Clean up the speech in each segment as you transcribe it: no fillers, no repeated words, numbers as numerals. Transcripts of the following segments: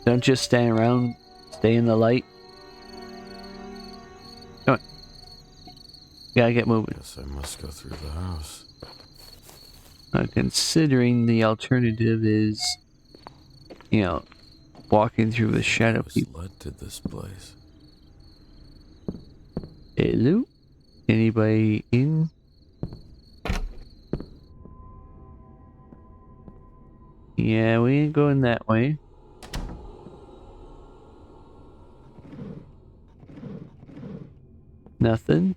Don't just stand around. Stay in the light. Come on. Gotta get moving. Guess I must go through the house. Considering the alternative is, walking through the shadow people. Led to this place. Hello? Anybody in? Yeah, we ain't going that way. Nothing.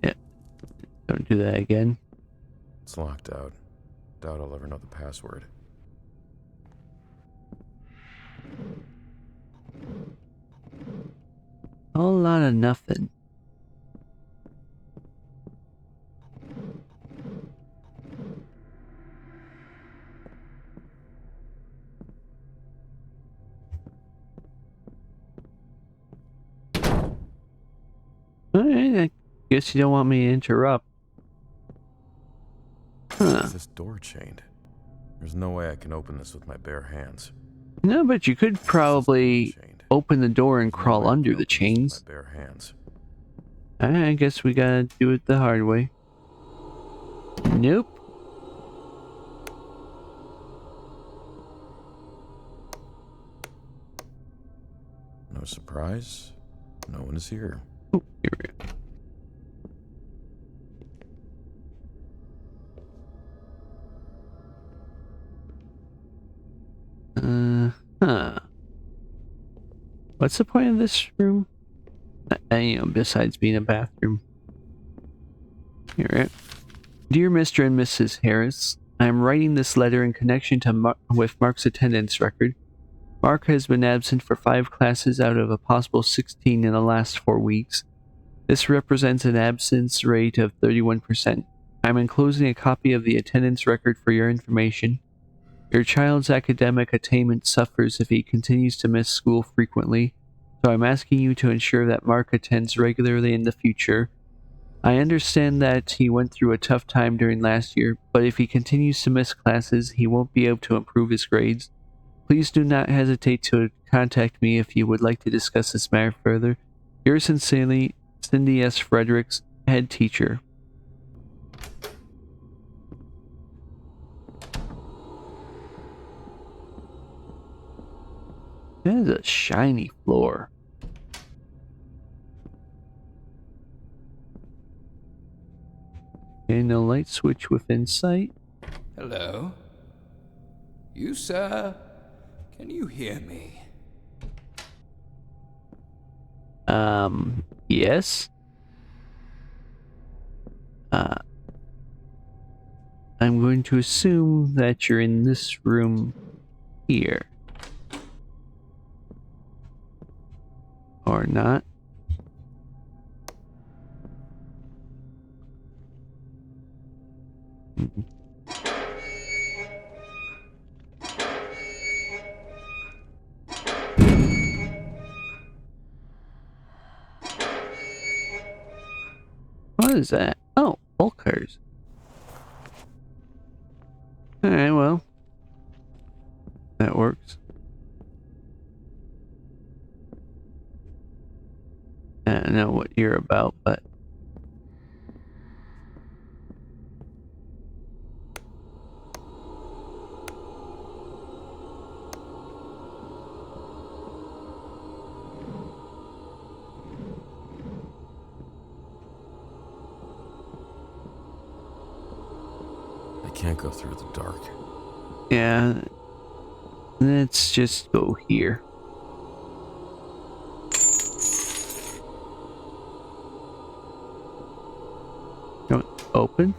Yeah. Don't do that again. It's locked out. Doubt I'll ever know the password. A whole lot of nothing. Alright, I guess you don't want me to interrupt. Huh. Is this door chained? There's no way I can open this with my bare hands. No, but you could probably open the door and crawl under the chains. My bare hands. I guess we gotta do it the hard way. Nope. No surprise. No one is here. Oh, here we go. Huh. What's the point of this room? Besides being a bathroom. Here, right? Dear Mr. and Mrs. Harris, I am writing this letter in connection to with Mark's attendance record. Mark has been absent for 5 classes out of a possible 16 in the last 4 weeks. This represents an absence rate of 31%. I'm enclosing a copy of the attendance record for your information. Your child's academic attainment suffers if he continues to miss school frequently, so I'm asking you to ensure that Mark attends regularly in the future. I understand that he went through a tough time during last year, but if he continues to miss classes, he won't be able to improve his grades. Please do not hesitate to contact me if you would like to discuss this matter further. Yours sincerely, Cindy S. Fredericks, head teacher. That is a shiny floor. Okay, no light switch within sight. Hello? You, sir? Can you hear me? Yes? I'm going to assume that you're in this room here. Or not. What is that? Oh, bulk cars. Alright, well. That works. I don't know what you're about, but... I can't go through the dark. Yeah. Let's just go here. Don't open.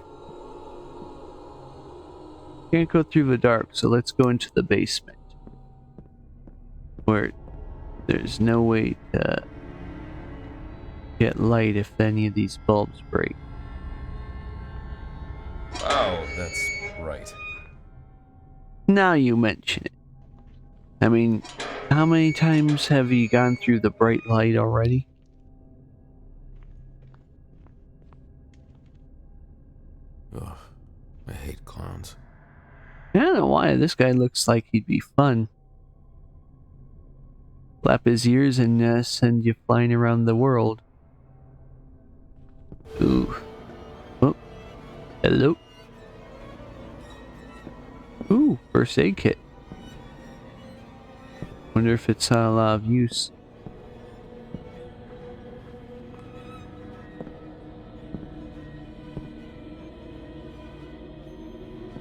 Can't go through the dark, so let's go into the basement. Where there's no way to get light if any of these bulbs break. Oh, that's right. Now you mention it. I mean, how many times have you gone through the bright light already? Ugh, I hate clowns. I don't know why. This guy looks like he'd be fun. Flap his ears and send you flying around the world. Ooh. Oh. Hello. Ooh, first aid kit. Wonder if it's a lot of use.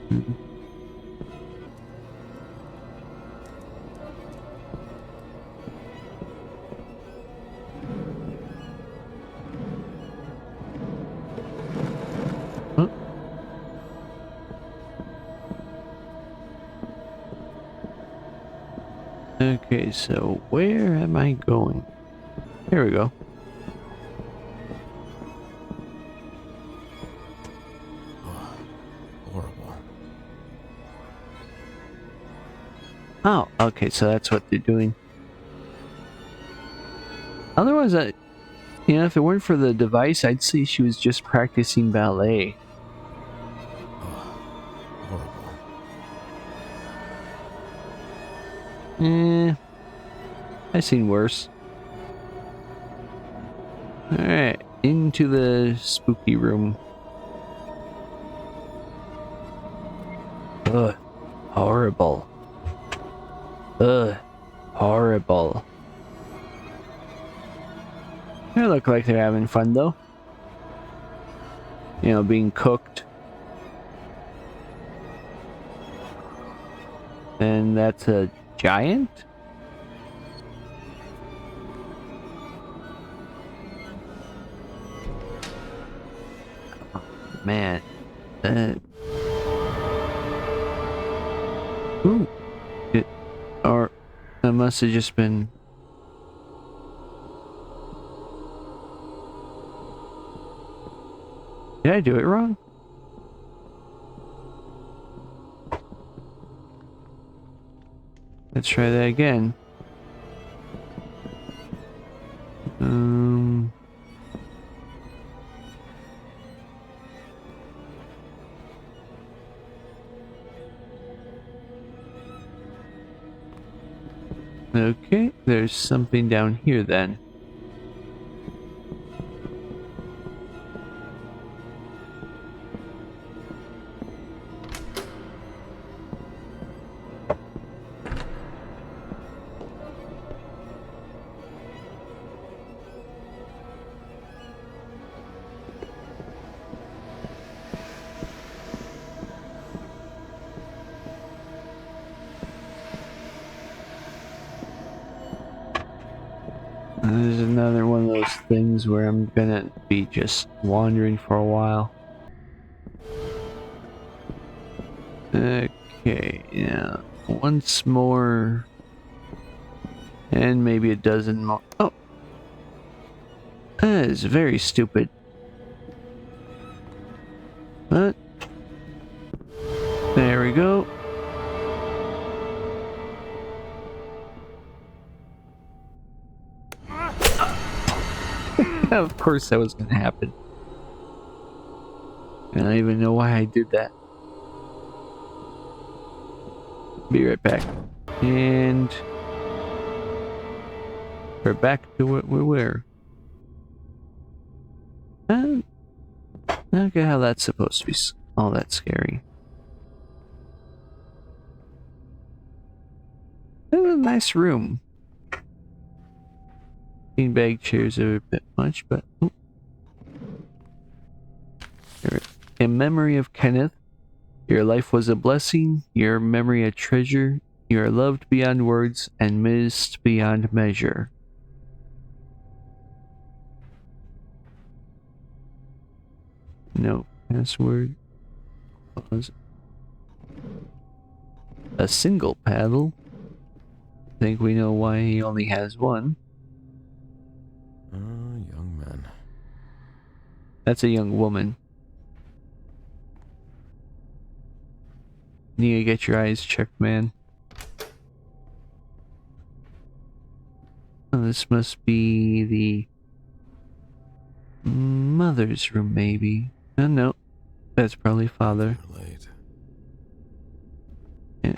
Hmm. Oh. Okay, so where am I going? Here we go. Ugh, horrible. Oh, okay, so that's what they're doing. Otherwise, if it weren't for the device, I'd say she was just practicing ballet. Ugh, horrible. I've seen worse. Alright, into the spooky room. Ugh, horrible. Ugh, horrible. They look like they're having fun though. Being cooked. And that's a giant? Oh, man. Ooh. Or that must have just been... Did I do it wrong? Let's try that again. Okay, there's something down here then. There's another one of those things where I'm gonna be just wandering for a while. Okay, yeah. Once more. And maybe a dozen more. Oh! That is very stupid. But there we go. Of course that was gonna happen. I don't even know why I did that. Be right back. And we're back to what we were. Look at how that's supposed to be all that scary. This is a nice room. Beanbag chairs are a bit much, but... Oh. In memory of Kenneth, your life was a blessing, your memory a treasure, you are loved beyond words and missed beyond measure. No password. What was it? A single paddle. I think we know why he only has one. Young man. That's a young woman. Need to get your eyes checked, man. Oh, this must be the mother's room, maybe. No. That's probably father. You're late. Yeah.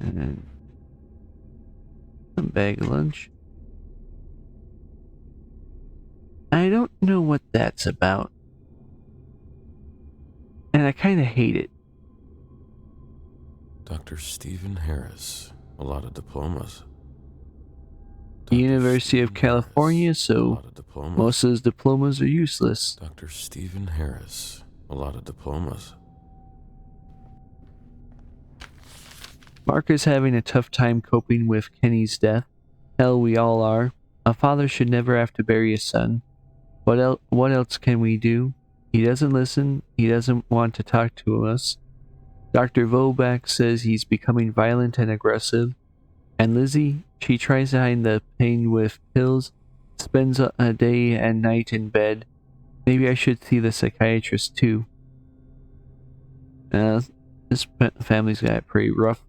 And then a bag of lunch. I don't know what that's about. And I kind of hate it. Dr. Stephen Harris. A lot of diplomas. University of Stephen California, Harris. A so lot of diplomas. most of his diplomas are useless. Dr. Stephen Harris. A lot of diplomas. Mark is having a tough time coping with Kenny's death. Hell, we all are. A father should never have to bury a son. What else can we do? He doesn't listen. He doesn't want to talk to us. Dr. Voback says he's becoming violent and aggressive. And Lizzie, she tries to hide the pain with pills, spends a day and night in bed. Maybe I should see the psychiatrist too. This family's got it pretty rough.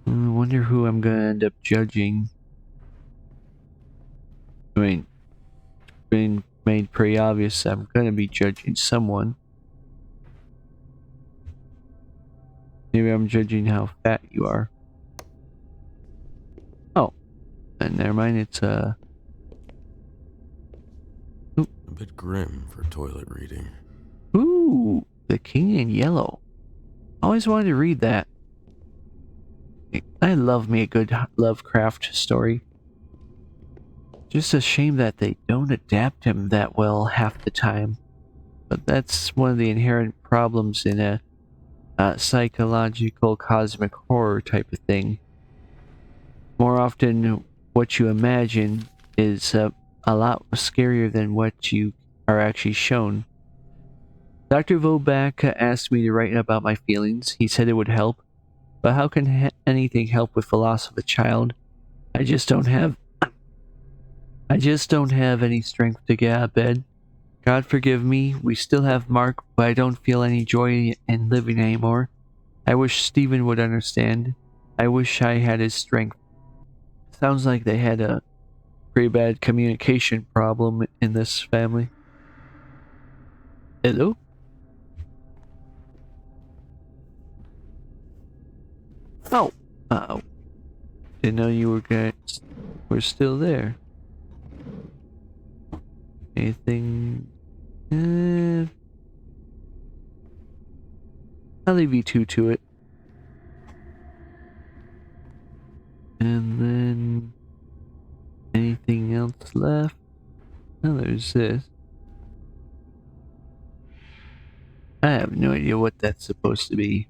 I wonder who I'm gonna end up judging. I mean, it's been made pretty obvious I'm gonna be judging someone. Maybe I'm judging how fat you are. Oh, and never mind. It's A bit grim for toilet reading. ooh, The King in Yellow. Always wanted to read that. I love me a good Lovecraft story. Just a shame that they don't adapt him that well half the time. But that's one of the inherent problems in a psychological cosmic horror type of thing. More often, what you imagine is a lot scarier than what you are actually shown. Dr. Voback asked me to write about my feelings. He said it would help. But how can anything help with the loss of a child? I just don't have any strength to get out of bed. God forgive me, we still have Mark, but I don't feel any joy in living anymore. I wish Stephen would understand. I wish I had his strength. Sounds like they had a pretty bad communication problem in this family. Hello? Oh, didn't know you were still there. Anything? I'll leave you two to it. And then anything else left? Oh, there's this. I have no idea what that's supposed to be.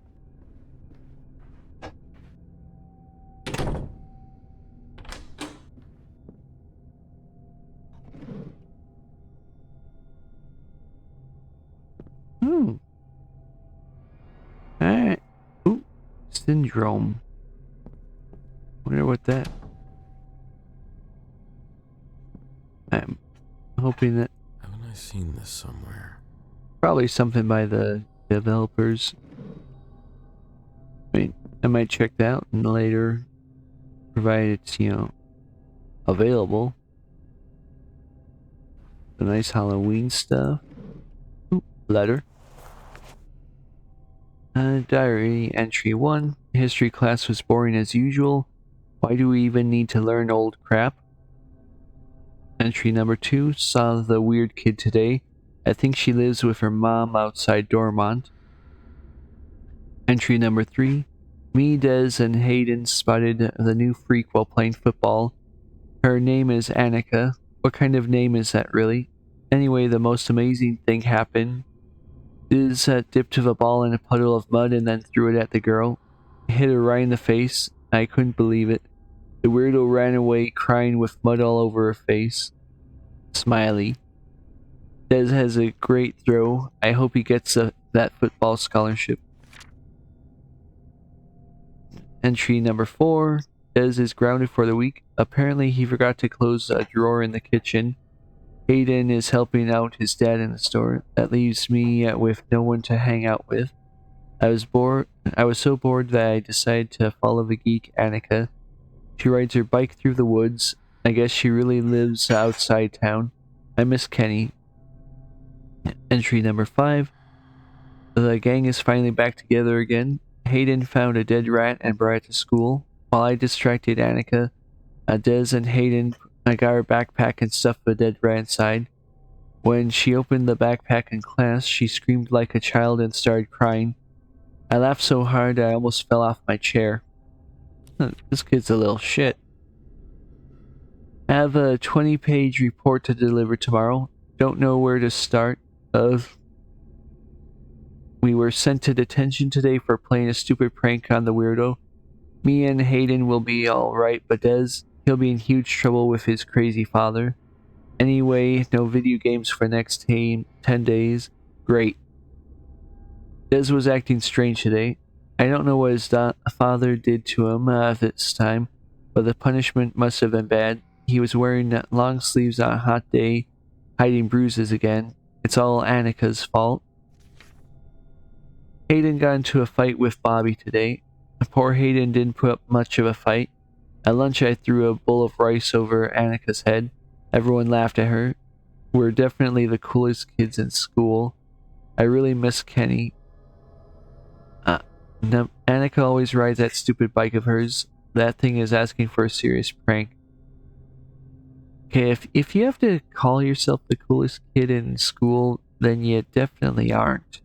Hmm. Alright. Ooh. Syndrome. Wonder what that. I'm hoping that Haven't I seen this somewhere? probably something by the developers. I mean, I might check that out and later, provided it's, available. The nice Halloween stuff. Ooh, letter. Diary entry 1. History class was boring as usual. Why do we even need to learn old crap? Entry number 2. Saw the weird kid today. I think she lives with her mom outside Dormont. Entry number 3. Me, Des, and Hayden spotted the new freak while playing football. Her name is Annika. What kind of name is that, really? Anyway, the most amazing thing happened. Diz dipped the ball in a puddle of mud and then threw it at the girl. It hit her right in the face. I couldn't believe it. The weirdo ran away crying with mud all over her face. Smiley. Des has a great throw. I hope he gets that football scholarship. Entry number 4. Des is grounded for the week. Apparently he forgot to close a drawer in the kitchen. Hayden is helping out his dad in the store. That leaves me with no one to hang out with. I was so bored that I decided to follow the geek Annika. She rides her bike through the woods. I guess she really lives outside town. I miss Kenny. Entry number 5. The gang is finally back together again. Hayden found a dead rat and brought it to school. While I distracted Annika, Des and Hayden got her backpack and stuffed the dead rat inside. When she opened the backpack in class, she screamed like a child and started crying. I laughed so hard I almost fell off my chair. This kid's a little shit. I have a 20-page report to deliver tomorrow. Don't know where to start. We were sent to detention today for playing a stupid prank on the weirdo. Me and Hayden will be alright, but Des, he'll be in huge trouble with his crazy father. Anyway, no video games for next 10 days. Great. Des was acting strange today. I don't know what his father did to him this time, but the punishment must have been bad. He was wearing long sleeves on a hot day, hiding bruises again. It's all Annika's fault. Hayden got into a fight with Bobby today. Poor Hayden didn't put up much of a fight. At lunch I threw a bowl of rice over Annika's head. Everyone laughed at her. We're definitely the coolest kids in school. I really miss Kenny. Annika always rides that stupid bike of hers. That thing is asking for a serious prank. Okay, if you have to call yourself the coolest kid in school, then you definitely aren't.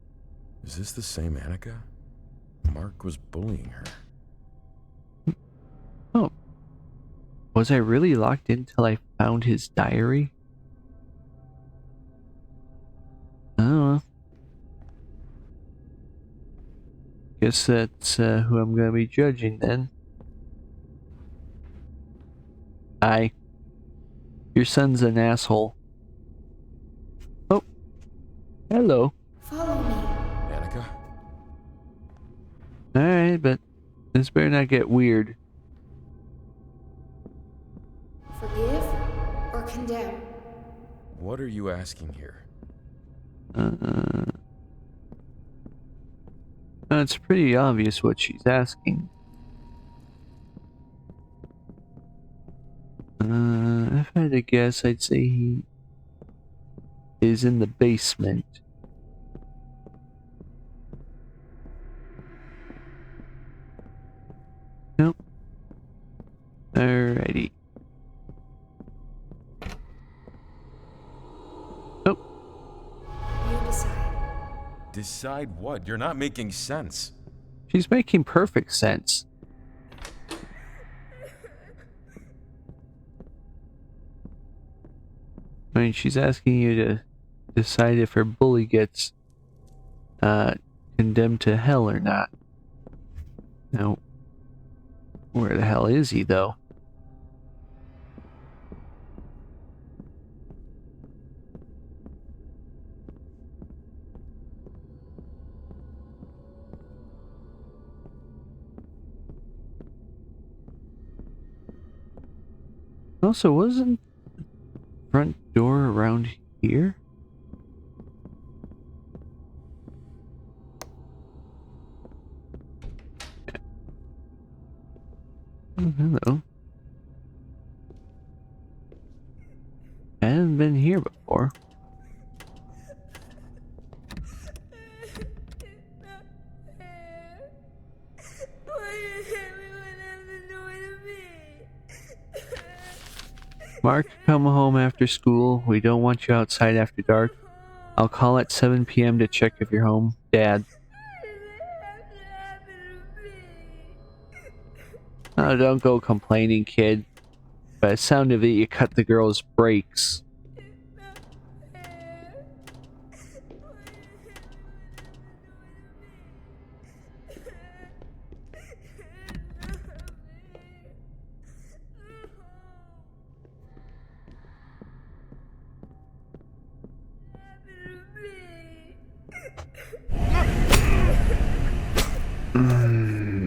Is this the same Annika? Mark was bullying her. Oh. Was I really locked in till I found his diary? I don't know. Guess that's who I'm gonna be judging then. Hi. Your son's an asshole. Oh. Hello. Follow me. Annika? Alright, but this better not get weird. Forgive or condemn? What are you asking here? It's pretty obvious what she's asking. If I had to guess, I'd say he is in the basement. Nope. Alrighty. Nope. You decide. Decide what? You're not making sense. She's making perfect sense. I mean, she's asking you to decide if her bully gets condemned to hell or not. Now, where the hell is he, though? Also, wasn't the front door around here? Oh, hello. I haven't been here before. Mark, come home after school. We don't want you outside after dark. I'll call at 7 p.m. to check if you're home. Dad. Oh, don't go complaining, kid. By the sound of it, you cut the girl's brakes.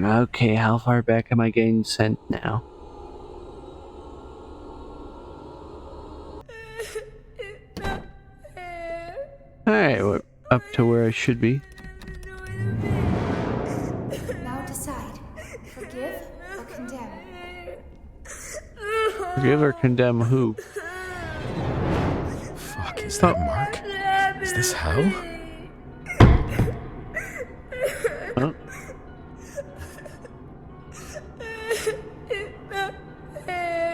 Okay, how far back am I getting sent now? Alright, we're up to where I should be. Now decide. Forgive or condemn? Forgive or condemn who? Fuck, is that Mark? Is this hell? Oh.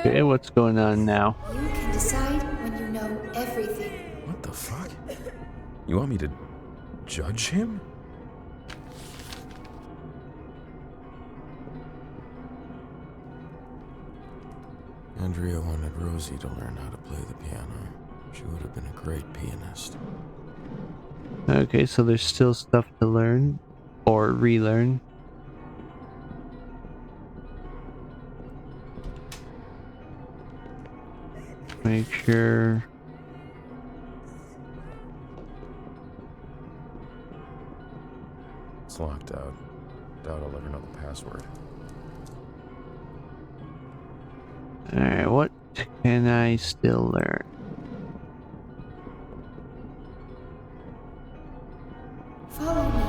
Okay, what's going on now? You can decide when you know everything. What the fuck? You want me to judge him? Andrea wanted Rosie to learn how to play the piano. She would have been a great pianist. Okay, so there's still stuff to learn or relearn. Make sure. It's locked out. Doubt I'll ever know the password. Alright, what can I still learn? Follow me.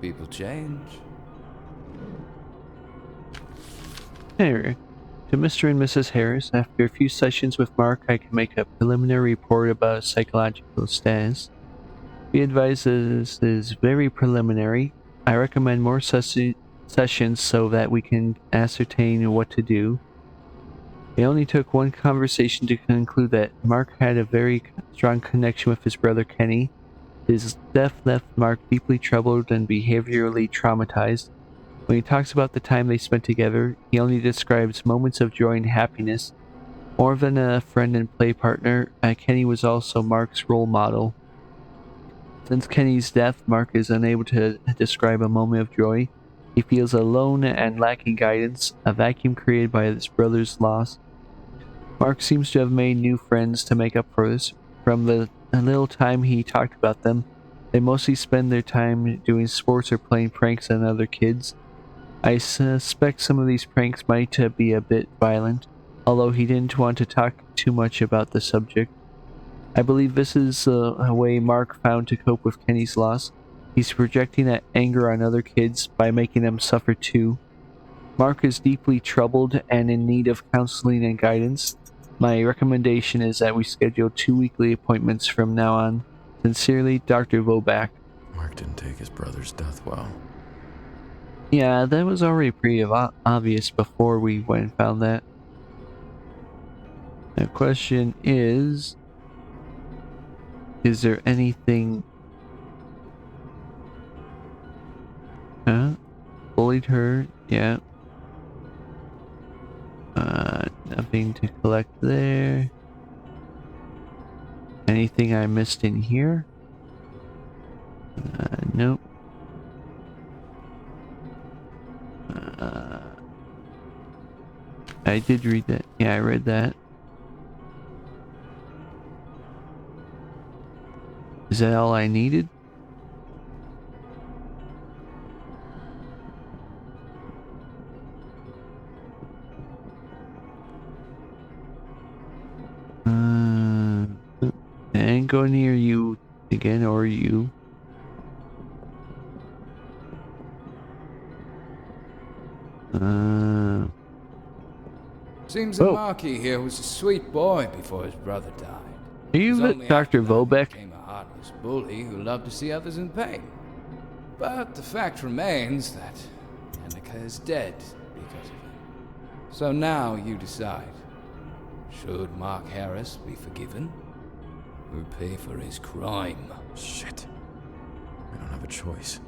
People change. Hey, Rick. To Mr. and Mrs. Harris, after a few sessions with Mark, I can make a preliminary report about his psychological status. Be advised this is very preliminary. I recommend more sessions so that we can ascertain what to do. It only took one conversation to conclude that Mark had a very strong connection with his brother Kenny. His death left Mark deeply troubled and behaviorally traumatized. When he talks about the time they spent together, he only describes moments of joy and happiness. More than a friend and play partner, Kenny was also Mark's role model. Since Kenny's death, Mark is unable to describe a moment of joy. He feels alone and lacking guidance, a vacuum created by his brother's loss. Mark seems to have made new friends to make up for this. From the little time he talked about them, they mostly spend their time doing sports or playing pranks on other kids. I suspect some of these pranks might be a bit violent, although he didn't want to talk too much about the subject. I believe this is a way Mark found to cope with Kenny's loss. He's projecting that anger on other kids by making them suffer too. Mark is deeply troubled and in need of counseling and guidance. My recommendation is that we schedule 2 weekly appointments from now on. Sincerely, Dr. Voback. Mark didn't take his brother's death well. Yeah, that was already pretty obvious before we went and found that. The question is there anything... Bullied her, yeah. Nothing to collect there. Anything I missed in here? Nope. I did read that. Yeah, I read that. Is that all I needed? And go near you again, or you. Seems that Marky here was a sweet boy before his brother died. Are you Only Dr. after that he Vobeck? became a heartless bully who loved to see others in pain. But the fact remains that Annika is dead because of him. So now you decide. Should Mark Harris be forgiven? Or pay for his crime? Shit. I don't have a choice.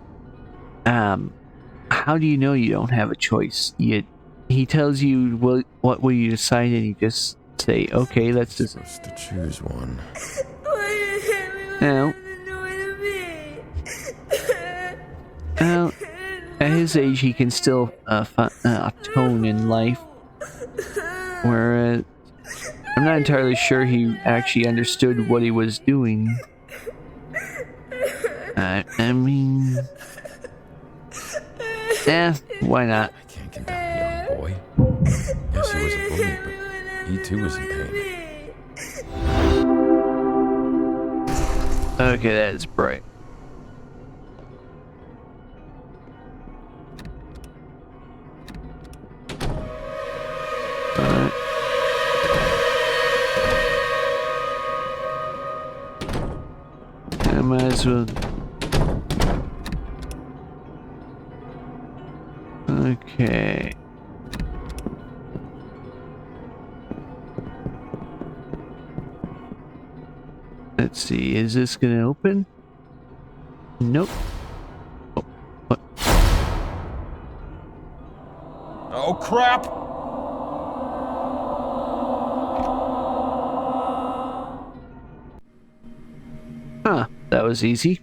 How do you know you don't have a choice? He tells you what will you decide, and you just say, okay, let's just... Supposed to choose one. Now, at his age, he can still atone in life. Whereas, I'm not entirely sure he actually understood what he was doing. I mean... why not? I can't condemn a young boy. Yes, he was a bully, but he too was in pain. Okay, that is bright. I might as well. Okay. Let's see, is this gonna open? Nope. Oh, what? Oh, crap! Huh, that was easy.